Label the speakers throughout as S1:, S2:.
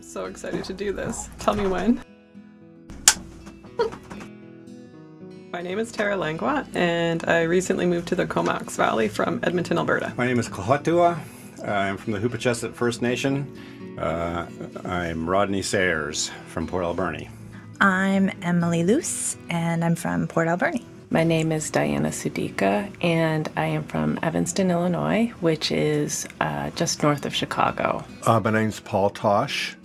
S1: so excited to do this. Tell me when. My name is Tara Langlois, and I recently moved to the Comox Valley from Edmonton, Alberta.
S2: My name is Kahatua. I'm from the Hoopacheset First Nation. I'm Rodney Sayers from Port Alberni.
S3: I'm Emily Luce, and I'm from Port Alberni.
S4: My name is Diana Sudika, and I am from Evanston, Illinois, which is just north of Chicago.
S5: My name's Paul Tosh.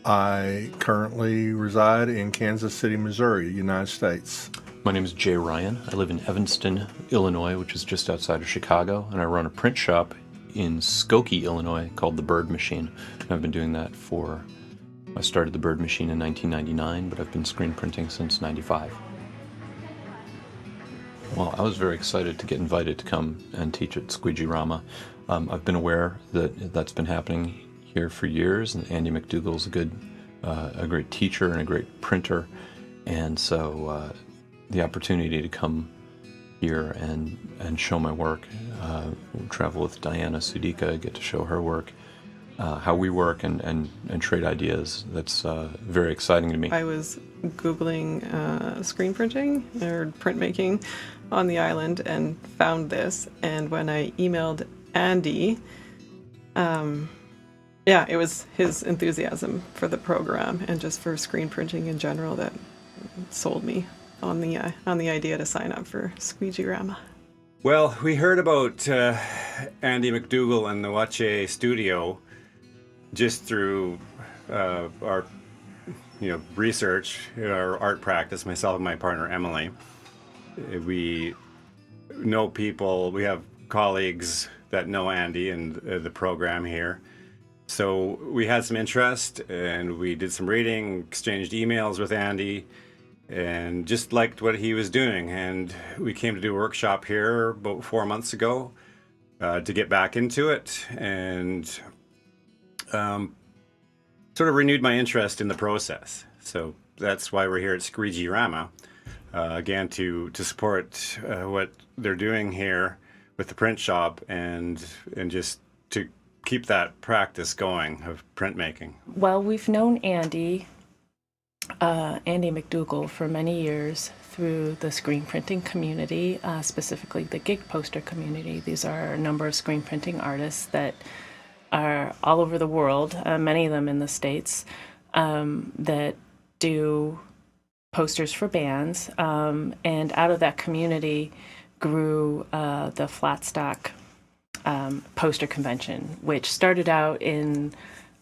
S5: I currently reside in Kansas City, Missouri, United States.
S6: My name is Jay Ryan. I live in Evanston, Illinois, which is just outside of Chicago, and I run a print shop in Skokie, Illinois, called The Bird Machine. And I've been doing that I started The Bird Machine in 1999, but I've been screen printing since 95. Well, I was very excited to get invited to come and teach at SqueegeeRama. I've been aware that that's been happening here for years, and Andy McDougall's a great teacher and a great printer, and so the opportunity to come here and show my work, travel with Diana Sudika, get to show her work, how we work and trade ideas. That's very exciting to me.
S1: I was Googling screen printing or printmaking on the island and found this, and when I emailed Andy, it was his enthusiasm for the program and just for screen printing in general that sold me on the idea to sign up for SqueegeeRama.
S2: Well, we heard about Andy McDougall and the Wachiay studio just through our research, our art practice, myself and my partner Emily. We know people, we have colleagues that know Andy and the program here. So we had some interest and we did some reading, exchanged emails with Andy, and just liked what he was doing. And we came to do a workshop here about 4 months ago to get back into it, and sort of renewed my interest in the process. So that's why we're here at SqueegeeRama, again, to support what they're doing here with the print shop and just to keep that practice going of printmaking.
S4: Well, we've known Andy McDougall for many years through the screen printing community, specifically the gig poster community. These are a number of screen printing artists that are all over the world, many of them in the States, that do posters for bands. And out of that community grew the Flat Stock poster convention, which started out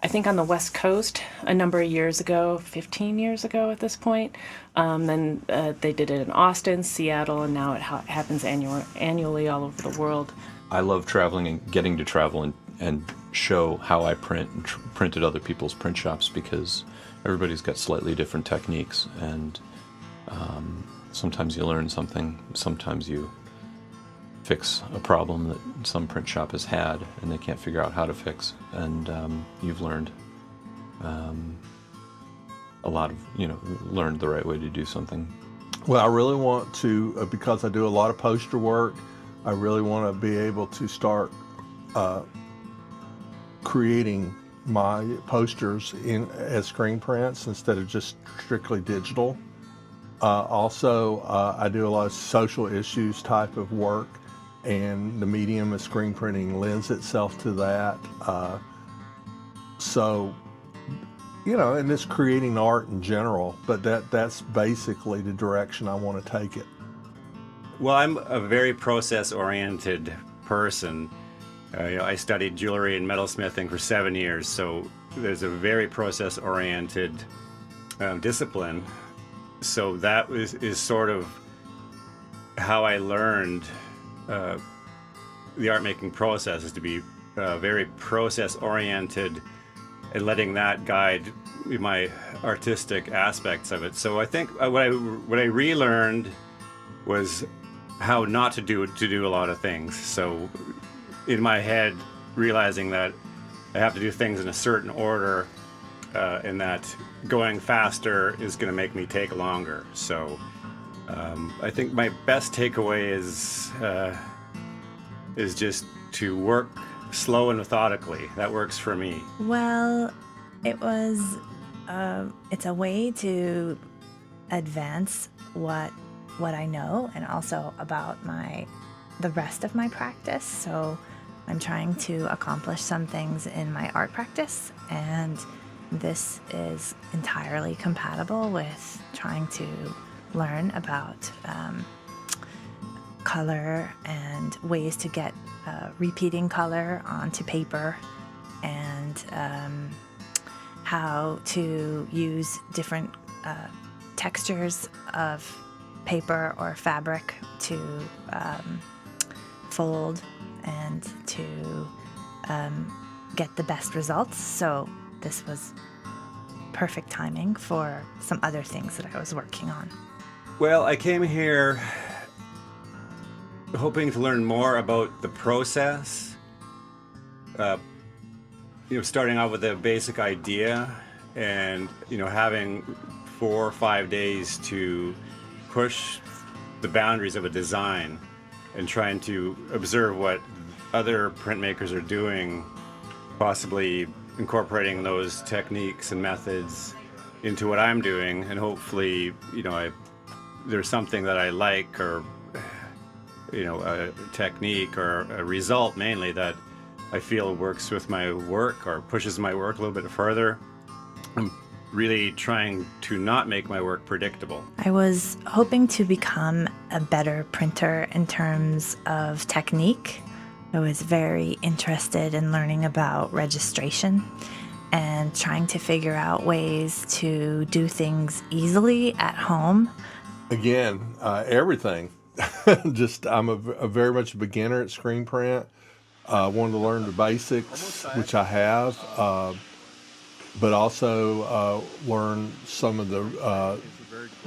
S4: I think on the West Coast a number of years ago, 15 years ago at this point. Then they did it in Austin, Seattle, and now it happens annually all over the world.
S6: I love traveling and getting to travel and show how I print and print at other people's print shops, because everybody's got slightly different techniques, and sometimes you learn something, sometimes you fix a problem that some print shop has had and they can't figure out how to fix, and you've learned a lot of, learned the right way to do something.
S5: Well, I really want to, because I do a lot of poster work, I really want to be able to start creating my posters as screen prints instead of just strictly digital. Also, I do a lot of social issues type of work, and the medium of screen printing lends itself to that. And it's creating art in general, but that's basically the direction I want to take it.
S2: Well, I'm a very process-oriented person. I studied jewelry and metalsmithing for 7 years, so there's a very process-oriented discipline. So that is sort of how I learned the art-making process, is to be very process-oriented and letting that guide my artistic aspects of it. So I think what I relearned was how not to do a lot of things. So in my head, realizing that I have to do things in a certain order, and that going faster is going to make me take longer. So I think my best takeaway is just to work slow and methodically. That works for me.
S3: Well, It was, it's a way to advance what I know and also about the rest of my practice. So I'm trying to accomplish some things in my art practice, and this is entirely compatible with trying to learn about color and ways to get repeating color onto paper, and how to use different textures of paper or fabric to fold and to get the best results. So this was perfect timing for some other things that I was working on.
S2: Well, I came here hoping to learn more about the process. Starting out with a basic idea, and having 4 or 5 days to push the boundaries of a design and trying to observe what other printmakers are doing, possibly incorporating those techniques and methods into what I'm doing, and hopefully, there's something that I like, or a technique or a result mainly that I feel works with my work or pushes my work a little bit further. I'm really trying to not make my work predictable.
S3: I was hoping to become a better printer in terms of technique. I was very interested in learning about registration and trying to figure out ways to do things easily at home.
S5: Again, everything. I'm a very much a beginner at screen print. I wanted to learn the basics, which I have, but also learn some of the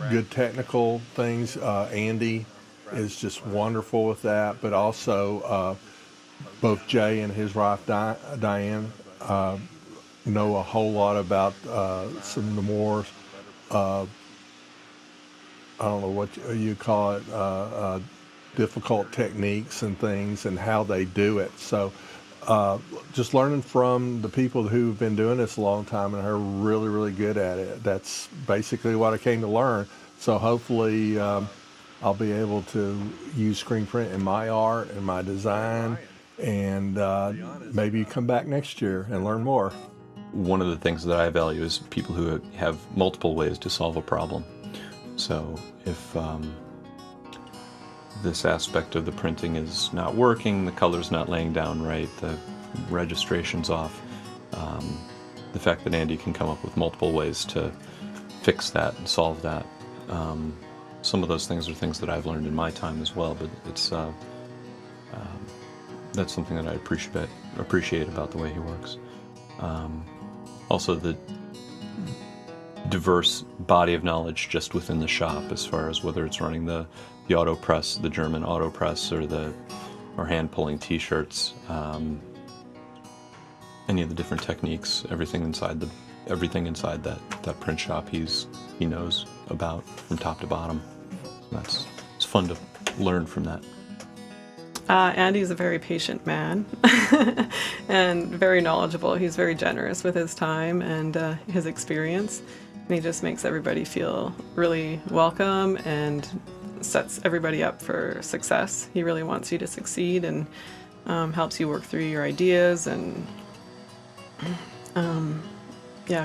S5: good technical things. Andy is just wonderful with that, but also both Jay and his wife Diane know a whole lot about some of the more, I don't know what you call it, difficult techniques and things and how they do it. So just learning from the people who've been doing this a long time and are really, really good at it. That's basically what I came to learn. So hopefully I'll be able to use screen print in my art and my design, and maybe come back next year and learn more.
S6: One of the things that I value is people who have multiple ways to solve a problem. So if this aspect of the printing is not working, the color's not laying down right, the registration's off, the fact that Andy can come up with multiple ways to fix that and solve that. Some of those things are things that I've learned in my time as well, but it's that's something that I appreciate about the way he works. Also, the diverse body of knowledge just within the shop, as far as whether it's running the auto press, the German auto press, or hand pulling T-shirts, any of the different techniques, everything inside that print shop he knows about from top to bottom. It's fun to learn from that.
S1: Andy's a very patient man and very knowledgeable. He's very generous with his time and his experience. And he just makes everybody feel really welcome and sets everybody up for success. He really wants you to succeed and helps you work through your ideas, and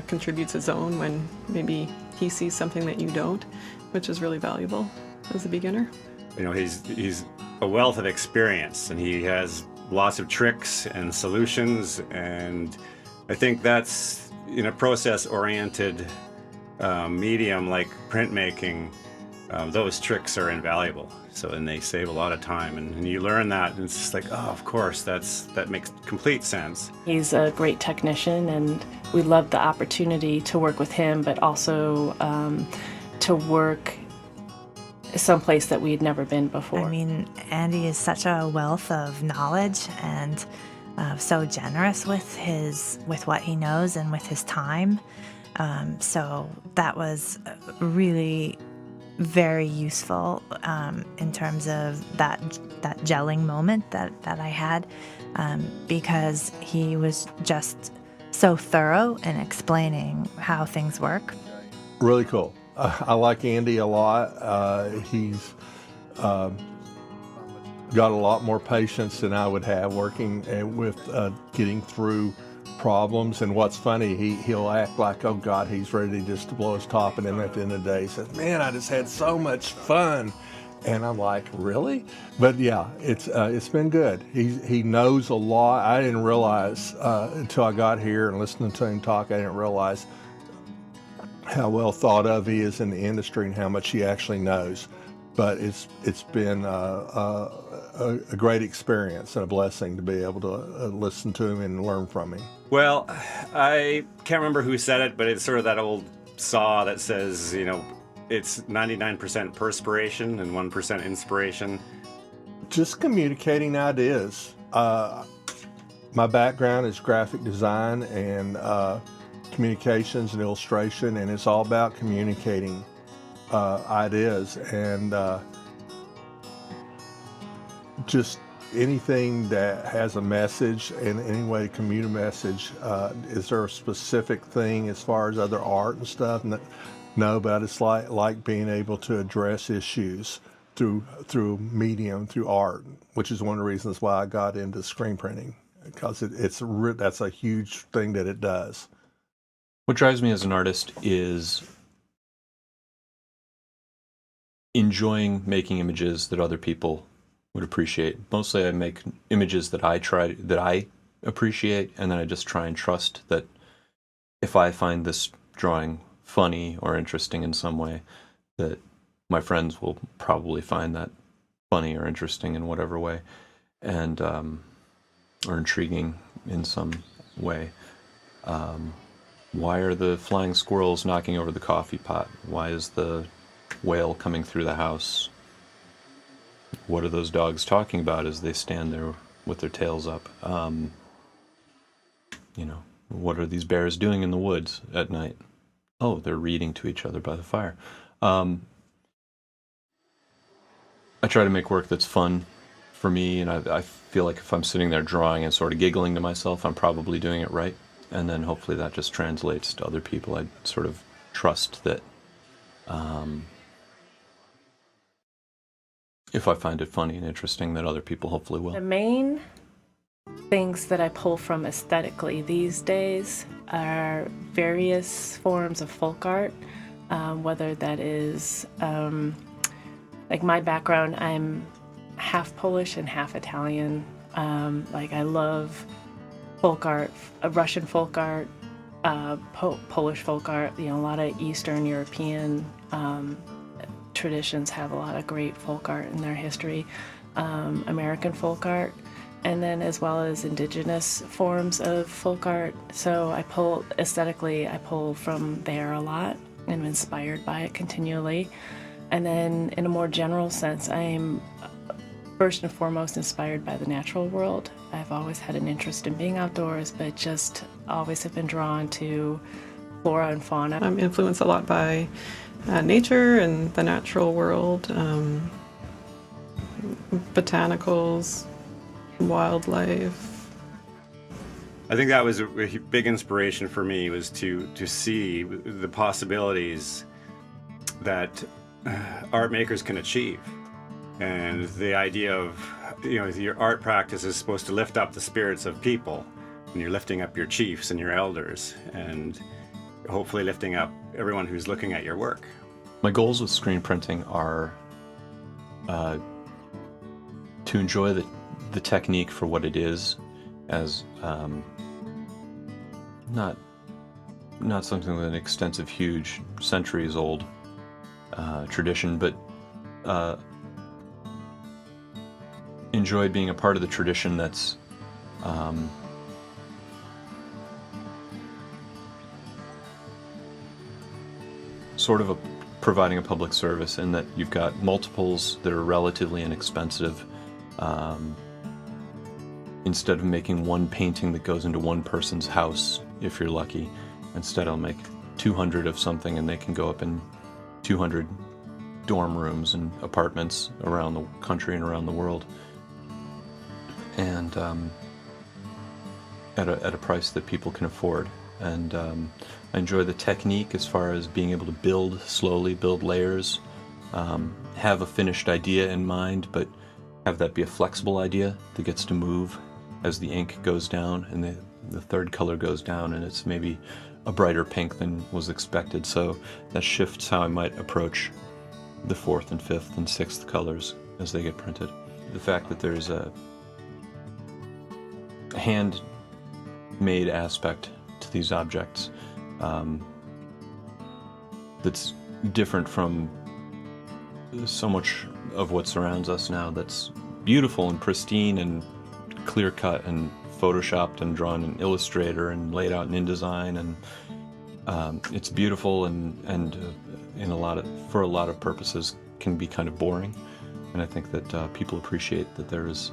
S1: contributes his own when maybe he sees something that you don't, which is really valuable as a beginner.
S2: He's a wealth of experience, and he has lots of tricks and solutions, and I think that's, in a process-oriented medium like printmaking, those tricks are invaluable. So, and they save a lot of time, and you learn that, and it's just like, oh, of course, that makes complete sense.
S4: He's a great technician, and we love the opportunity to work with him, but also to work someplace that we had never been before.
S3: I mean, Andy is such a wealth of knowledge and so generous with what he knows and with his time. So that was really very useful in terms of that gelling moment that I had, because he was just so thorough in explaining how things work.
S5: Really cool. I like Andy a lot. He's got a lot more patience than I would have working with getting through problems. And what's funny, he'll act like, oh God, he's ready just to blow his top, and then at the end of the day he says, man, I just had so much fun. And I'm like, really? But yeah, it's been good. He knows a lot. I didn't realize until I got here and listening to him talk, I didn't realize how well thought of he is in the industry and how much he actually knows. But it's been a great experience and a blessing to be able to listen to him and learn from him.
S2: Well, I can't remember who said it, but it's sort of that old saw that says, it's 99% perspiration and 1% inspiration.
S5: Just communicating ideas. My background is graphic design and communications and illustration, and it's all about communicating ideas and just anything that has a message and any way to communicate a message. Is there a specific thing as far as other art and stuff? No, but I just like being able to address issues through medium, through art, which is one of the reasons why I got into screen printing, because that's a huge thing that it does.
S6: What drives me as an artist is enjoying making images that other people would appreciate. Mostly I make images that I appreciate, and then I just try and trust that if I find this drawing funny or interesting in some way, that my friends will probably find that funny or interesting in whatever way, and or intriguing in some way. Why are the flying squirrels knocking over the coffee pot? Why is the whale coming through the house? What are those dogs talking about as they stand there with their tails up? What are these bears doing in the woods at night? Oh, they're reading to each other by the fire. I try to make work that's fun for me, and I feel like if I'm sitting there drawing and sort of giggling to myself, I'm probably doing it right. And then hopefully that just translates to other people. I sort of trust that if I find it funny and interesting, that other people hopefully will.
S4: The main things that I pull from aesthetically these days are various forms of folk art, whether that is, like my background, I'm half Polish and half Italian. I love folk art, Russian folk art, Polish folk art. A lot of Eastern European traditions have a lot of great folk art in their history. American folk art, and then as well as indigenous forms of folk art. So I pull from there a lot. I'm inspired by it continually. And then in a more general sense, I'm first and foremost inspired by the natural world. I've always had an interest in being outdoors, but just always have been drawn to flora and fauna.
S1: I'm influenced a lot by nature and the natural world, botanicals, wildlife.
S2: I think that was a big inspiration for me, was to see the possibilities that art makers can achieve. And the idea of, your art practice is supposed to lift up the spirits of people, and you're lifting up your chiefs and your elders, and hopefully lifting up everyone who's looking at your work.
S6: My goals with screen printing are to enjoy the technique for what it is, as not something with an extensive, huge, centuries-old tradition, but enjoy being a part of the tradition that's sort of providing a public service, in that you've got multiples that are relatively inexpensive. Instead of making one painting that goes into one person's house, if you're lucky, instead I'll make 200 of something, and they can go up in 200 dorm rooms and apartments around the country and around the world. And at a price that people can afford. And I enjoy the technique as far as being able to build slowly, build layers, have a finished idea in mind, but have that be a flexible idea that gets to move as the ink goes down and the third color goes down, and it's maybe a brighter pink than was expected. So that shifts how I might approach the fourth and fifth and sixth colors as they get printed. The fact that there's a hand-made aspect to these objects that's different from so much of what surrounds us now, that's beautiful and pristine and clear-cut and photoshopped and drawn in Illustrator and laid out in InDesign, and it's beautiful and for a lot of purposes can be kind of boring. And I think that people appreciate that there is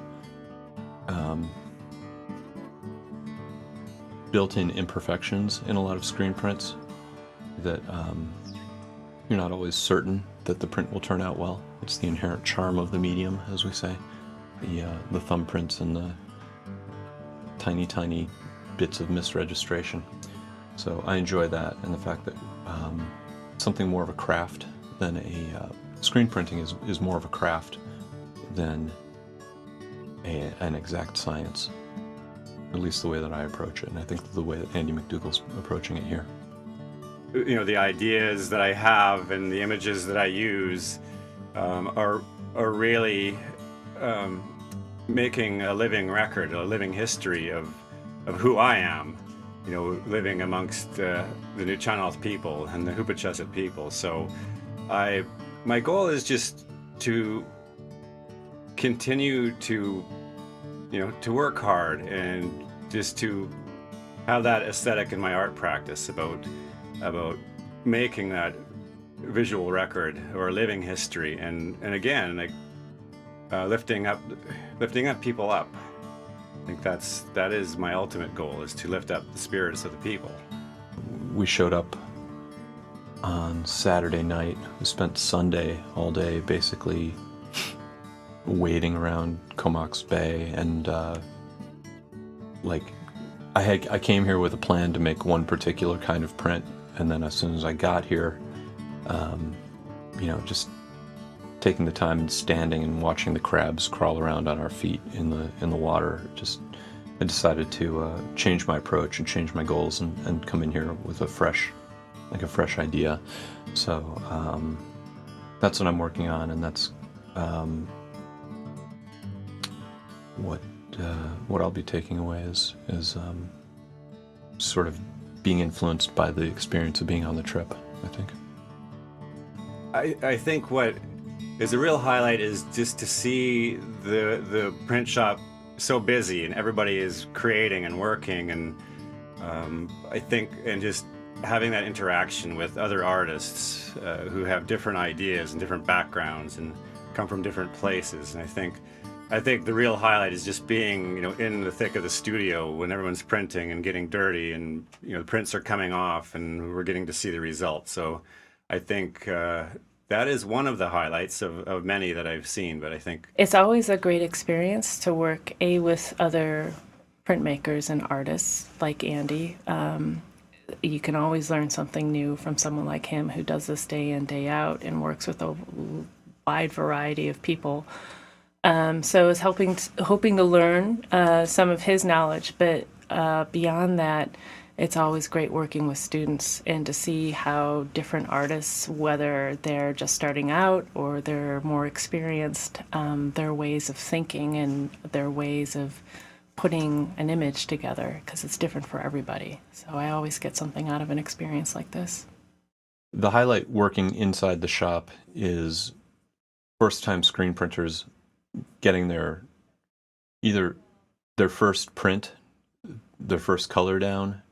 S6: built-in imperfections in a lot of screen prints, that you're not always certain that the print will turn out well. It's the inherent charm of the medium, as we say. The thumbprints and the tiny bits of misregistration. So I enjoy that, and the fact that something more of a craft than screen printing is more of a craft than an exact science. At least the way that I approach it, and I think the way that Andy McDougall's approaching it here.
S2: The ideas that I have and the images that I use are really making a living record, a living history of who I am. Living amongst the Nuu-chah-nulth people and the Hoopa-chesed people. So my goal is just to continue to work hard and just to have that aesthetic in my art practice about making that visual record or living history, and again, like lifting up people up. I think that is my ultimate goal, is to lift up the spirits of the people.
S6: We showed up on Saturday night. We spent Sunday all day basically waiting around Comox Bay, and I came here with a plan to make one particular kind of print, and then as soon as I got here, just taking the time and standing and watching the crabs crawl around on our feet in the water, I decided to change my approach and change my goals and come in here with a fresh idea. So that's what I'm working on, and that's what I'll be taking away is sort of being influenced by the experience of being on the trip, I think.
S2: I think what is a real highlight is just to see the print shop so busy and everybody is creating and working, and I think, and just having that interaction with other artists who have different ideas and different backgrounds and come from different places. And I think the real highlight is just being, in the thick of the studio when everyone's printing and getting dirty, and the prints are coming off and we're getting to see the results. So I think that is one of the highlights of many that I've seen. But I think
S4: it's always a great experience to work with other printmakers and artists like Andy. You can always learn something new from someone like him who does this day in, day out, and works with a wide variety of people. So it's hoping to learn some of his knowledge, but beyond that, it's always great working with students and to see how different artists, whether they're just starting out or they're more experienced, their ways of thinking and their ways of putting an image together, because it's different for everybody. So I always get something out of an experience like this.
S6: The highlight working inside the shop is first-time screen printers getting either their first print, their first color down,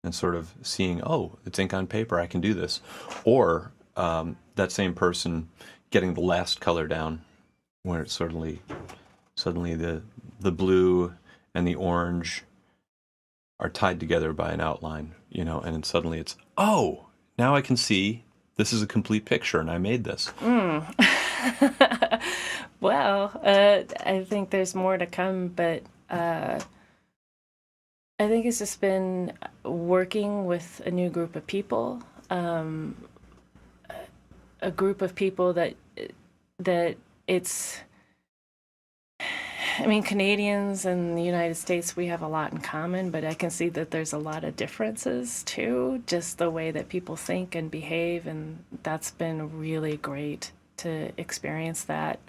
S6: and sort of seeing, oh, it's ink on paper, I can do this. Or that same person getting the last color down, where it's suddenly the blue and the orange are tied together by an outline, and then suddenly it's, oh, now I can see this is a complete picture and I made this.
S4: Well, I think there's more to come, but I think it's just been working with a new group of people, a group of people that it's. I mean, Canadians and the United States, we have a lot in common, but I can see that there's a lot of differences too, just the way that people think and behave, and that's been really great to experience that.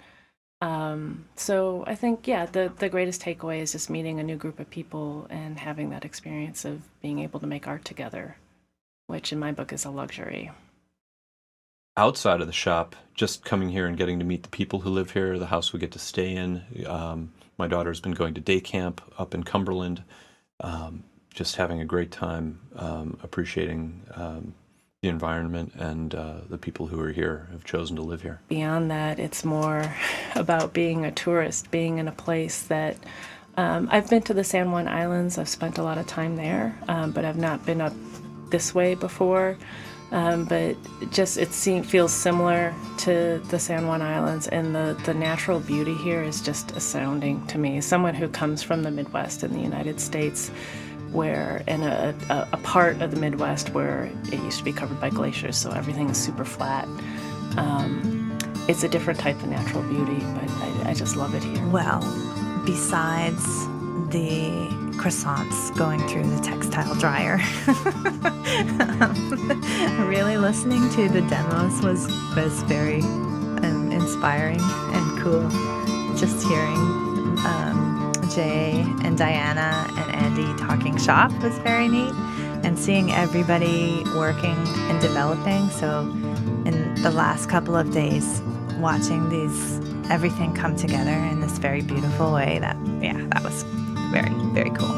S4: So I think, yeah, the greatest takeaway is just meeting a new group of people and having that experience of being able to make art together, which in my book is a luxury.
S6: Outside of the shop, just coming here and getting to meet the people who live here, the house we get to stay in. My daughter's been going to day camp up in Cumberland, just having a great time, appreciating the environment and the people who are here, have chosen to live here.
S4: Beyond that, it's more about being a tourist, being in a place that I've been to the San Juan Islands. I've spent a lot of time there, but I've not been up this way before. But just feels similar to the San Juan Islands, and the natural beauty here is just astounding to me. Someone who comes from the Midwest in the United States, where in a part of the Midwest where it used to be covered by glaciers, so everything is super flat. It's a different type of natural beauty, but I just love it here.
S3: Well, besides the croissants going through the textile dryer, really listening to the demos was very inspiring and cool. Just hearing Jay and Diana and Andy talking shop was very neat, and seeing everybody working and developing. So in the last couple of days, watching everything come together in this very beautiful way, that was very, very cool.